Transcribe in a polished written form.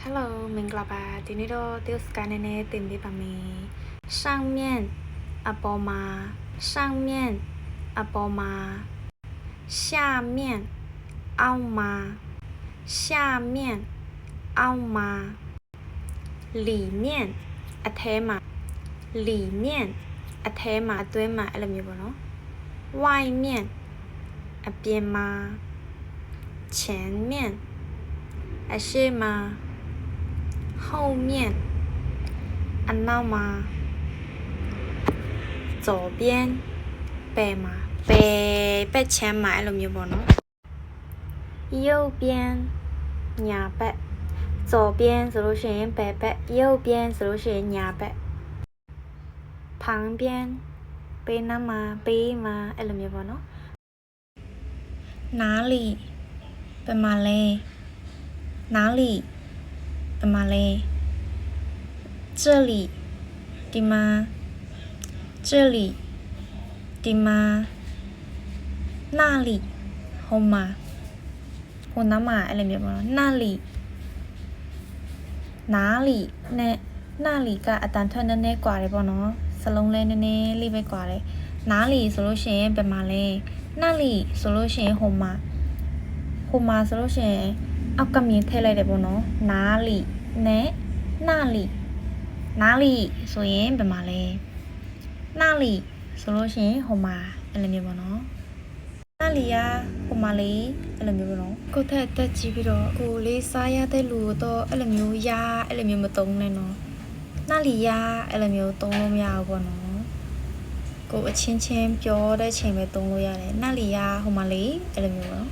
Hello，明个吧？今天都丢时间呢，点的吧咪？上面阿波嘛，上面阿波嘛，下面凹嘛，下面凹嘛，里面阿贴嘛，里面阿贴嘛对嘛，อะไรမျိုးပေါ့နော်？外面阿边嘛，前面阿ရှေ့嘛。后面，安闹吗？左边，北嘛，北前买了没有呢？右边，nhà北，左边是路线北北，右边是路线nhà北。旁边，北那嘛，北嘛，了没有呢？哪里？北马嘞？哪里？北马嘞？这里，对吗？这里，对吗？那里，好吗？好那嘛，อะไรမျိုးပေါ့နော်那里哪里နဲ့那里ကအတန်ထွက်နည်းနည်းกว่าတယ်ပေါ့နော်စလုံးလဲနည်းနည်းလေးပဲกว่าတယ်哪里ဆိုလို့ရှိရင်ဘယ်မှာလဲ那里ဆိုလို့ရှိရင်ဟိုမှာဆိုလို့ရှိရင်အောက်ကမြင်ထည့်လိုက်တယ်ပေါ့နော်哪里နဲ့那里哪里ဆိုရင်ဘယ်မှာလဲ那里ဆိုလို့ရှိရင်ဟိုမှာအဲ့လိုမျိုးပေါ့နော်那里呀ဟိုမှာလေအဲ့လိုမျိုးပေါ့နော်ကိုထက်တက်ကြည့်ပြီးတော့ကိုလေးစားရတဲ့လူတော့အဲ့လိုမျိုးရအဲ့လိုမျိုးမတုံးနဲ့နော်那里呀အဲ့လိုမျိုးတုံးလို့မရဘူးပေါ့နော်ကိုအချင်းချင်းပြောတဲ့ချိန်ပဲတုံးလို့ရတယ်那里呀ဟိုမှာလေအဲ့လိုမျိုးပေါ့နော်